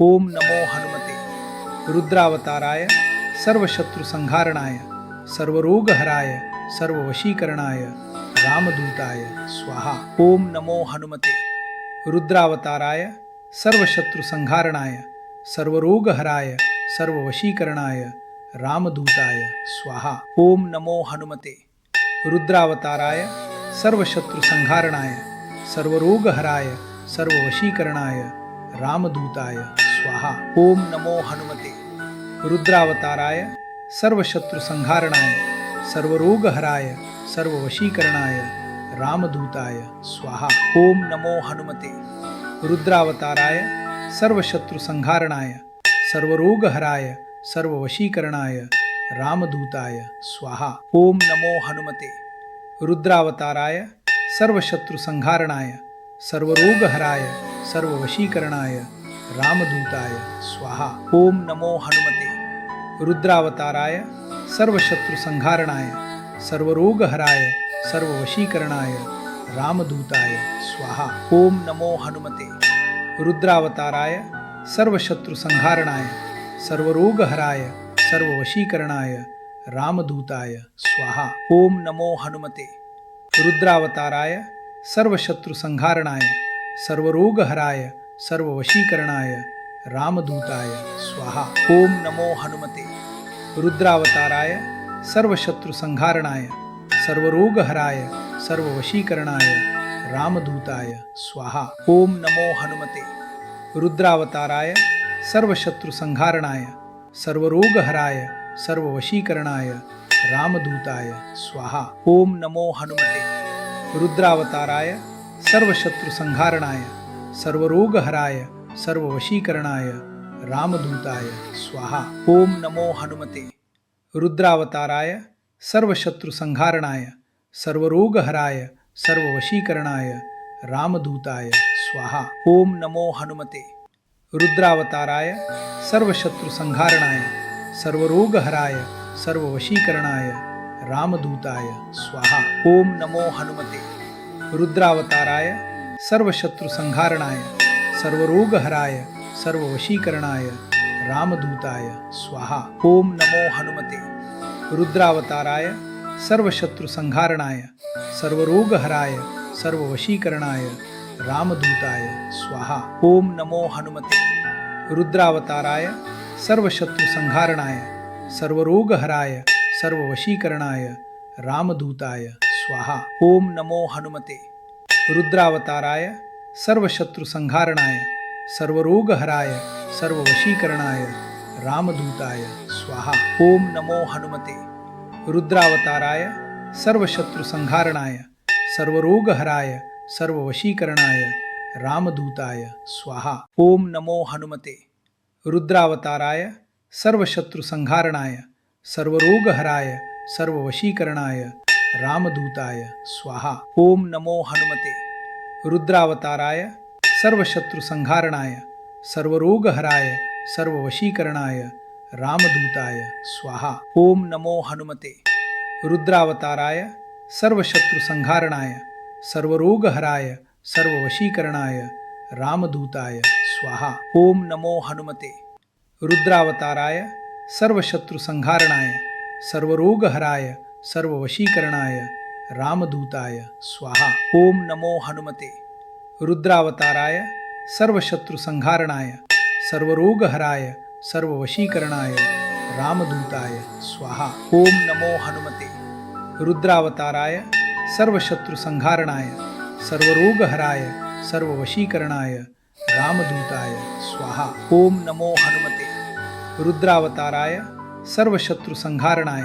ओम नमो हनुमते रुद्रावताराय सर्वशत्रुसंहारणाय सर्वरोगहराय सर्ववशीकरणाय रामदूताय स्वाहा। ओम नमो हनुमते रुद्रावताराय सर्वशत्रुसंहारणाय सर्वरोगहराय सर्ववशीकरणाय रामदूताय स्वाहा। ओम नमो हनुमते रुद्रावताराय सर्वशत्रुसंहारणाय सर्वरोगहराय सर्ववशीकरणाय रामदूताय स्वाहा। ओम नमो हनुमते रुद्रावताराय सर्वशत्रुसंहारणाय सर्वरोगहराय सर्ववशीकरणाय रामदूताय स्वाहा। ओम नमो हनुमते रुद्रावताराय सर्वशत्रुसंहारणाय सर्वरोगहराय सर्ववशीकरणाय रामदूताय स्वाहा। ओम नमो हनुमते रुद्रावताराय सर्वशत्रुसंहारणाय सर्वरोगहराय सर्ववशीकरणाय रामदूताय स्वाहा। ओम नमो हनुमते रुद्रावताराय सर्वशत्रुसंहारणाय सर्वरोगहराय सर्ववशीकरणाय रामदूताय स्वाहा। ओम नमो हनुमते रुद्रावताराय सर्वशत्रुसंहारणाय सर्वरोगहराय सर्ववशीकरणाय रामदूताय स्वाहा। ओम नमो हनुमते रुद्रावताराय सर्वशत्रुसंहारणाय सर्वरोगहराय सर्ववशीकरणाय रामदूताय स्वाहा। ओम नमो हनुमते रुद्रावताराय सर्वशत्रुसंहारणाय सर्वरोगहराय सर्ववशीकरणाय रामदूताय स्वाहा। ओम नमो हनुमते रुद्रावताराय सर्वशत्रुसंहारणाय सर्वरोगहराय सर्ववशीकरणाय रामदूताय स्वाहा। ओम नमो हनुमते रुद्रावताराय सर्वशत्रुसंहारणाय सर्वरोगहराय सर्ववशीकरणाय रामदूताय स्वाहा। ओम नमो हनुमते रुद्रावताराय सर्वशत्रुसंहारणाय सर्वरोगहराय सर्ववशीकरणाय रामदूताय स्वाहा। ओम नमो हनुमते रुद्रावताराय सर्वशत्रुसंहारणाय सर्वरोगहराय सर्ववशीकरणाय रामदूताय स्वाहा। ओम नमो हनुमते रुद्रावताराय सर्वशत्रुसंहारणाय सर्वरोगहराय सर्ववशीकरणाय रामदूताय स्वाहा। ओम नमो हनुमते रुद्रावताराय सर्वशत्रुसंहारणाय सर्वरोगहराय सर्ववशीकरणाय रामदूताय स्वाहा। ओम नमो हनुमते रुद्रावताराय सर्वशत्रुसंहारणाय सर्वरोगहराय सर्ववशीकरणाय रामदूताय स्वाहा। ओम नमो हनुमते रुद्रावताराय सर्वशत्रुसंहारणाय सर्वरोगहराय सर्ववशीकरणाय रामदूताय स्वाहा। ओम नमो हनुमते रुद्रावताराय सर्वशत्रुसंहारणाय सर्वरोगहराय सर्ववशीकरणाय रामदूताय स्वाहा। ओम नमो हनुमते रुद्रावताराय सर्वशत्रुसंहारणाय सर्वरोगहराय सर्ववशीकरणाय रामदूताय स्वाहा। ओम नमो हनुमते रुद्रावताराय सर्वशत्रुसंहारणाय सर्वरोगहराय सर्ववशीकरणाय रामदूताय स्वाहा। ओम नमो हनुमते रुद्रावताराय सर्वशत्रुसंहारणाय सर्वरोगहराय सर्ववशीकरणाय रामदूताय स्वाहा। ओम नमो हनुमते रुद्रावताराय सर्वशत्रुसंहारणाय सर्वरोगहराय सर्ववशीकरणाय रामदूताय स्वाहा। ओम नमो हनुमते रुद्रावताराय सर्वशत्रुसंहारणाय सर्वरोगहराय सर्ववशीकरणाय रामदूताय स्वाहा। ओम नमो हनुमते रुद्रावताराय सर्वशत्रुसंहारणाय सर्वरोगहराय सर्ववशीकरणाय रामदूताय स्वाहा। ओम नमो हनुमते रुद्रावताराय सर्वशत्रुसंहारणाय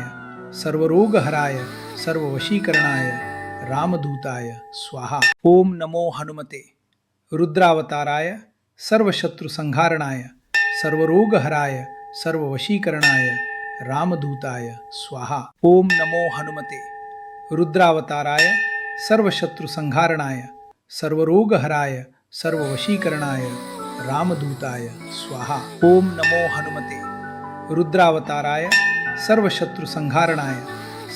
सर्वरोगहराय सर्ववशीकरणाय रामदूताय स्वाहा। ओम नमो हनुमते रुद्रावताराय सर्वशत्रुसंहारणाय सर्वरोगहराय सर्ववशीकरणाय रामदूताय स्वाहा। ओम नमो हनुमते रुद्रावताराय सर्वशत्रुसंहारणाय सर्वरोगहराय सर्ववशीकरणाय रामदूताय स्वाहा। ओम नमो हनुमते रुद्रावताराय सर्वशत्रुसंहारणाय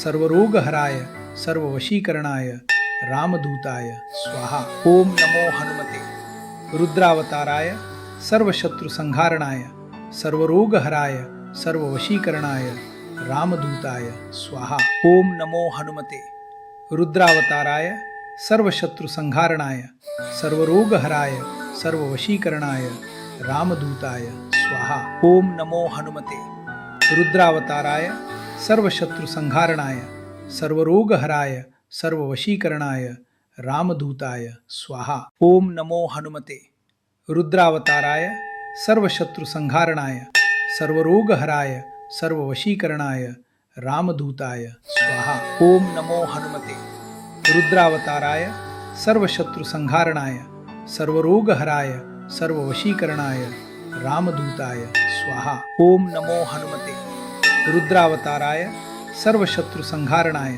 सर्वरोगहराय सर्ववशीकरणाय रामदूताय स्वाहा। ओम नमो हनुमते रुद्रावताराय सर्वशत्रुसंहारणाय सर्वरोगहराय सर्ववशीकरणाय रामदूताय स्वाहा। ओम नमो हनुमते रुद्रावताराय सर्वशत्रुसंहारणाय सर्वरोगहराय सर्ववशीकरणाय रामदूताय स्वाहा। ओम नमो हनुमते रुद्रावताराय सर्वशत्रुसंहारणाय सर्वरोगहराय सर्ववशीकरणाय रामदूताय स्वाहा। ओम नमो हनुमते रुद्रावताराय सर्वशत्रुसंहारणाय सर्वरोगहराय सर्ववशीकरणाय रामदूताय स्वाहा। ओम नमो हनुमते रुद्रावताराय सर्वशत्रुसंहारणाय सर्वरोगहराय सर्ववशीकरणाय रामदूताय स्वाहा। ओम नमो हनुमते रुद्रावताराय सर्वशत्रुसंहारणाय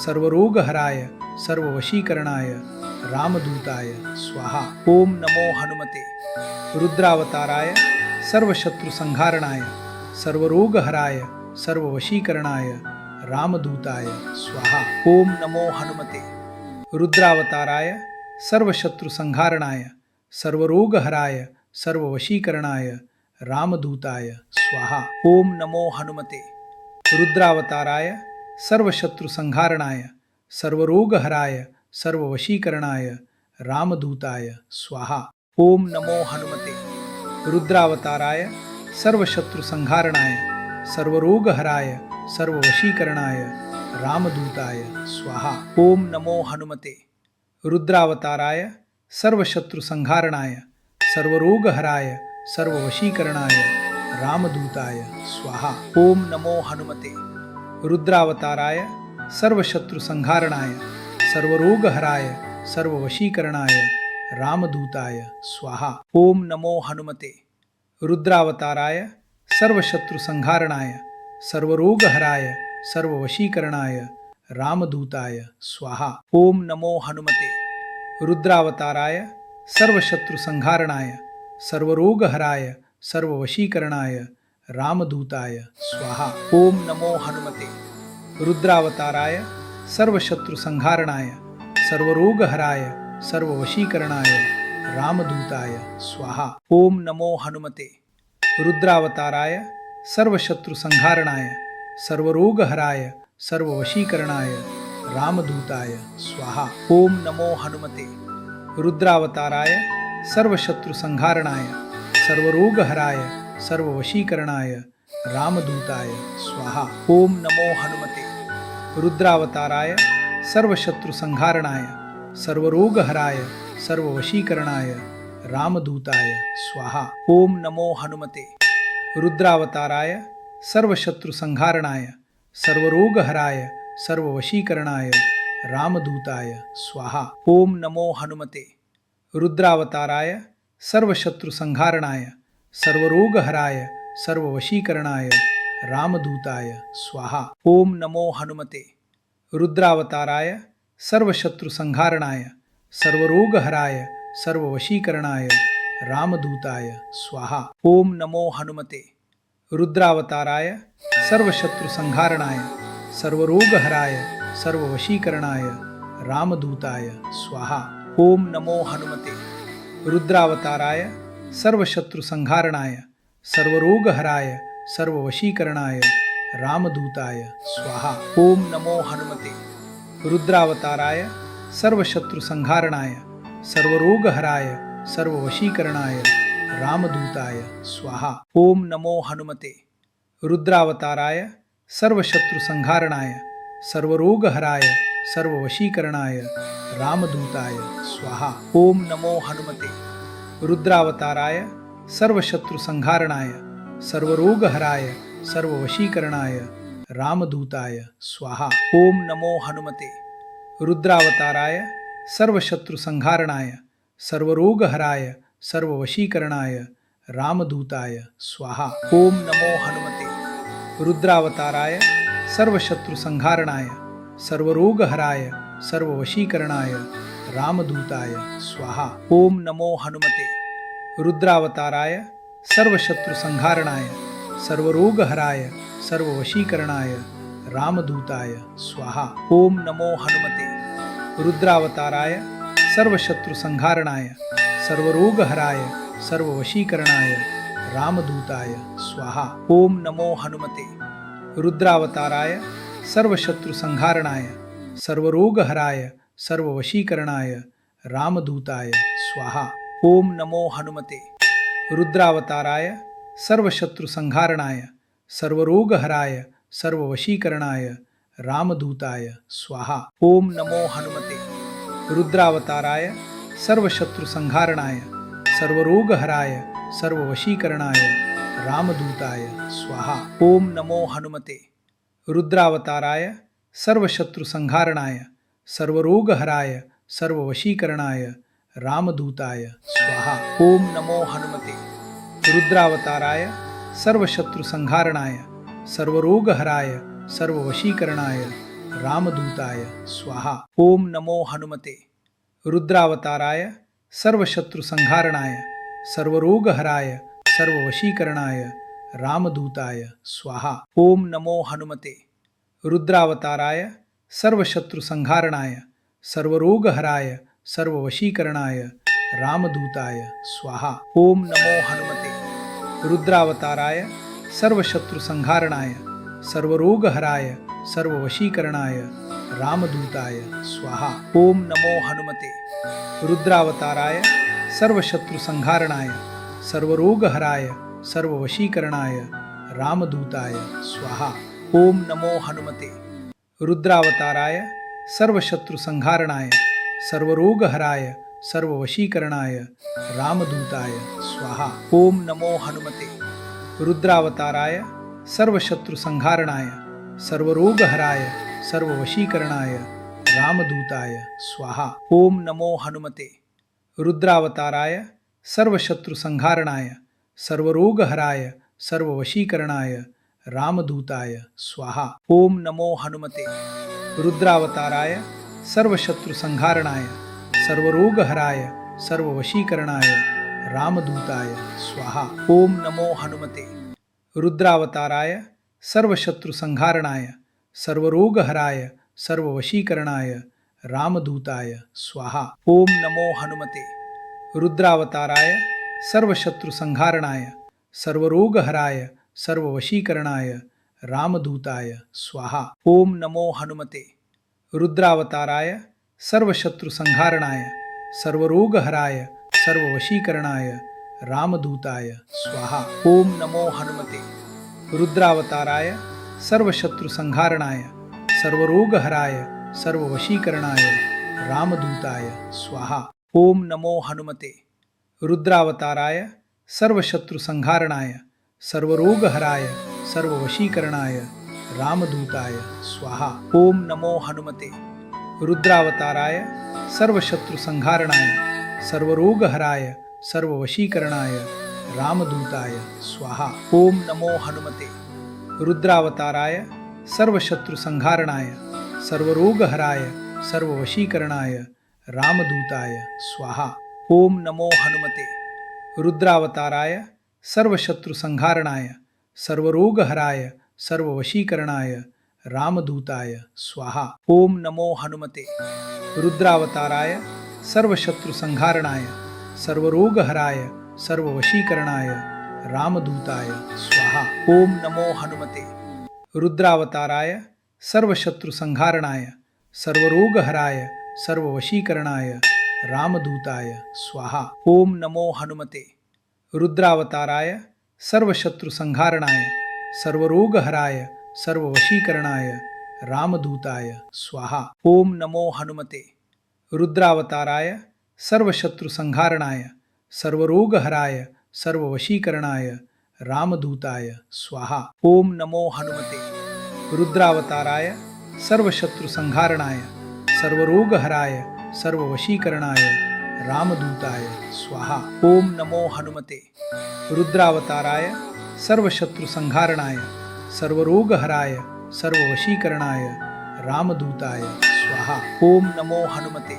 सर्वरोगहराय सर्ववशीकरणाय रामदूताय स्वाहा। ओम नमो हनुमते रुद्रावताराय सर्वशत्रुसंहारणाय सर्वरोगहराय सर्ववशीकरणाय रामदूताय स्वाहा। ओम नमो हनुमते रुद्रावताराय सर्वशत्रुसंहारणाय सर्वरोगहराय सर्ववशीकरणाय रामदूताय स्वाहा। ओम नमो हनुमते रुद्रावताराय सर्वशत्रुसंहारणाय सर्वरोगहराय सर्ववशीकरणाय रामदूताय स्वाहा। ओम नमो हनुमते रुद्रावताराय सर्वशत्रुसंहारणाय सर्वरोगहराय सर्ववशीकरणाय रामदूताय स्वाहा। ओम नमो हनुमते रुद्रावताराय सर्वशत्रुसंहारणाय सर्वरोगहराय सर्ववशीकरणाय रामदूताय स्वाहा। ओम नमो हनुमते रुद्रावताराय सर्वशत्रुसंहारणाय सर्वरोगहराय सर्ववशीकरणाय रामदूताय स्वाहा। ओम नमो हनुमते रुद्रावताराय सर्वशत्रुसंहारणाय सर्वरोगहराय सर्ववशीकरणाय रामदूताय स्वाहा। ओम नमो हनुमते रुद्रावताराय सर्वशत्रुसंहारणाय सर्वरोगहराय सर्ववशीकरणाय रामदूताय स्वाहा। ओम नमो हनुमते रुद्रावताराय सर्वशत्रुसंहारणाय सर्वरोगहराय सर्ववशीकरणाय रामदूताय स्वाहा। ओम नमो हनुमते रुद्रावताराय सर्वशत्रुसंहारणाय सर्वरोगहराय सर्ववशीकरणाय रामदूताय स्वाहा। ओम नमो हनुमते रुद्रावताराय सर्वशत्रुसंहारणाय सर्वरोगहराय सर्ववशीकरणाय रामदूताय स्वाहा। ओम नमो हनुमते रुद्रावताराय सर्वशत्रुसंहारणाय सर्वरोगहराय सर्ववशीकरणाय रामदूताय स्वाहा। ओम नमो हनुमते रुद्रावताराय सर्वशत्रुसंहारणाय सर्वरोगहराय सर्ववशीकरणाय रामदूताय स्वाहा। ओम नमो हनुमते रुद्रावताराय सर्वशत्रुसंहारणाय सर्वरोगहराय सर्ववशीकरणाय रामदूताय स्वाहा। ओम नमो हनुमते रुद्रावताराय सर्वशत्रुसंहारणाय सर्वरोगहराय सर्ववशीकरणाय रामदूताय स्वाहा। ओम नमो हनुमते रुद्रावताराय सर्वशत्रुसंहारणाय सर्वरोगहराय सर्ववशीकरणाय रामदूताय स्वाहा। ओम नमो हनुमते रुद्रावताराय सर्वशत्रुसंहारणाय सर्वरोगहराय सर्ववशीकरणाय रामदूताय स्वाहा। ओम नमो हनुमते रुद्रावताराय सर्वशत्रुसंहारणाय सर्वरोगहराय सर्ववशीकरणाय रामदूताय स्वाहा। ओम नमो हनुमते रुद्रावताराय सर्वशत्रुसंहारणाय सर्वरोगहराय सर्ववशीकरणाय रामदूताय स्वाहा। ओम नमो हनुमते रुद्रावताराय सर्वशत्रुसंहारणाय सर्वरोगहराय सर्ववशीकरणाय रामदूताय स्वाहा। ओम नमो हनुमते रुद्रावताराय सर्वशत्रुसंहारणाय सर्वरोगहराय सर्ववशीकरणाय रामदूताय स्वाहा। ओम नमो हनुमते रुद्रावताराय सर्वशत्रुसंहारणाय सर्वरोगहराय सर्ववशीकरणाय रामदूताय स्वाहा। ओम नमो हनुमते रुद्रावताराय सर्वशत्रुसंहारणाय सर्वरोगहराय सर्ववशीकरणाय रामदूताय स्वाहा। ओम नमो हनुमते रुद्रावताराय सर्वशत्रुसंहारणाय सर्वरोगहराय सर्ववशीकरणाय रामदूताय स्वाहा। ओम नमो हनुमते रुद्रावताराय सर्वशत्रुसंहारणाय सर्वरोगहराय सर्ववशीकरणाय रामदूताय स्वाहा। ओम नमो हनुमते रुद्रावताराय सर्वशत्रुसंहारणाय सर्वरोगहराय सर्ववशीकरणाय रामदूताय स्वाहा। ओम नमो हनुमते रुद्रावताराय सर्वशत्रुसंहारणाय सर्वरोगहराय सर्ववशीकरणाय रामदूताय स्वाहा। ओम नमो हनुमते रुद्रावताराय सर्वशत्रुसंहारणाय सर्वरोगहराय सर्ववशीकरणाय रामदूताय स्वाहा। ओम नमो हनुमते रुद्रावताराय सर्वशत्रुसंहारणाय सर्वरोगहराय सर्ववशीकरणाय रामदूताय स्वाहा। ओम नमो हनुमते रुद्रावताराय सर्वशत्रुसंहारणाय सर्वरोगहराय सर्ववशीकरणाय रामदूताय स्वाहा। ओम नमो हनुमते रुद्रावताराय सर्वशत्रुसंहारणाय सर्वरोगहराय सर्ववशीकरणाय रामदूताय स्वाहा। ओम नमो हनुमते रुद्रावताराय सर्वशत्रुसंहारणाय सर्वरोगहराय सर्ववशीकरणाय रामदूताय स्वाहा। ओम नमो हनुमते रुद्रावताराय सर्वशत्रुसंहारणाय सर्वरोगहराय सर्ववशीकरणाय रामदूताय स्वाहा। ओम नमो हनुमते रुद्रावताराय सर्वशत्रुसंहारणाय सर्वरोगहराय सर्ववशीकरणाय रामदूताय स्वाहा। ओम नमो हनुमते रुद्रावताराय सर्वशत्रुसंहारणाय सर्वरोगहराय सर्ववशीकरणाय रामदूताय स्वाहा। ओम नमो हनुमते रुद्रावताराय सर्वशत्रुसंहारणाय सर्वरोगहराय सर्ववशीकरणाय रामदूताय स्वाहा। ओम नमो हनुमते रुद्रावताराय सर्वशत्रुसंहारणाय सर्वरोगहराय सर्ववशीकरणाय रामदूताय स्वाहा। ओम नमो हनुमते रुद्रावताराय सर्वशत्रुसंहारणाय सर्वरोगहराय सर्ववशीकरणाय रामदूताय स्वाहा। ओम नमो हनुमते रुद्रावताराय सर्वशत्रुसंहारणाय सर्वरोगहराय सर्ववशीकरणाय रामदूताय स्वाहा। ओम नमो हनुमते रुद्रावताराय सर्वशत्रुसंहारणाय सर्वरोगहराय सर्ववशीकरणाय रामदूताय स्वाहा। ओम नमो हनुमते रुद्रावताराय सर्वशत्रुसंहारणाय सर्वरोगहराय सर्ववशीकरणाय रामदूताय स्वाहा। ओम नमो हनुमते रुद्रावताराय सर्वशत्रुसंहारणाय सर्वरोगहराय सर्ववशीकरणाय रामदूताय स्वाहा। ओम नमो हनुमते रुद्रावताराय सर्वशत्रुसंहारणाय सर्वरोगहराय सर्ववशीकरणाय रामदूताय स्वाहा। ओम नमो हनुमते रुद्रावताराय सर्वशत्रुसंहारणाय सर्वरोगहराय सर्ववशीकरणाय रामदूताय स्वाहा। ओम नमो हनुमते रुद्रावताराय सर्वशत्रुसंहारणाय सर्वरोगहराय सर्ववशीकरणाय रामदूताय स्वाहा। ओम नमो हनुमते रुद्रावताराय सर्वशत्रुसंहारणाय सर्वरोगहराय सर्ववशीकरणाय रामदूताय स्वाहा। ओम नमो हनुमते रुद्रावताराय सर्वशत्रुसंहारणाय सर्वरोगहराय सर्ववशीकरणाय रामदूताय स्वाहा। ओम नमो हनुमते रुद्रावताराय सर्वशत्रुसंहारणाय सर्वरोगहराय सर्ववशीकरणाय रामदूताय स्वाहा। ओम नमो हनुमते रुद्रावताराय सर्वशत्रुसंहारणाय सर्वरोगहराय सर्ववशीकरणाय रामदूताय स्वाहा। ओम नमो हनुमते रुद्रावताराय सर्वशत्रुसंहारणाय सर्वरोगहराय सर्ववशीकरणाय रामदूताय स्वाहा। ओम नमो हनुमते रुद्रावताराय सर्वशत्रुसंहारणाय सर्वरोगहराय सर्ववशीकरणाय रामदूताय स्वाहा। ओम नमो हनुमते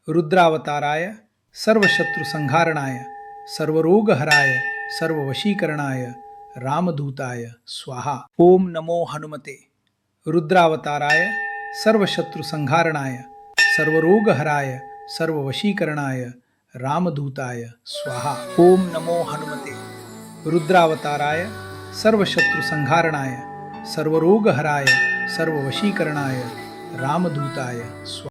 रुद्रावताराय सर्वशत्रुसंहारणाय सर्वरोगहराय सर्ववशीकरणाय रामदूताय स्वाहा। ओम नमो हनुमते रुद्रावताराय सर्वशत्रुसंहारणाय सर्वरोगहराय सर्ववशीकरणाय रामदूताय स्वाहा ओम नमो हनुमते रुद्रावताराय सर्वशत्रुसंहारणाय सर्वरोगहराय सर्ववशीकरणाय रामदूताय स्वाहा।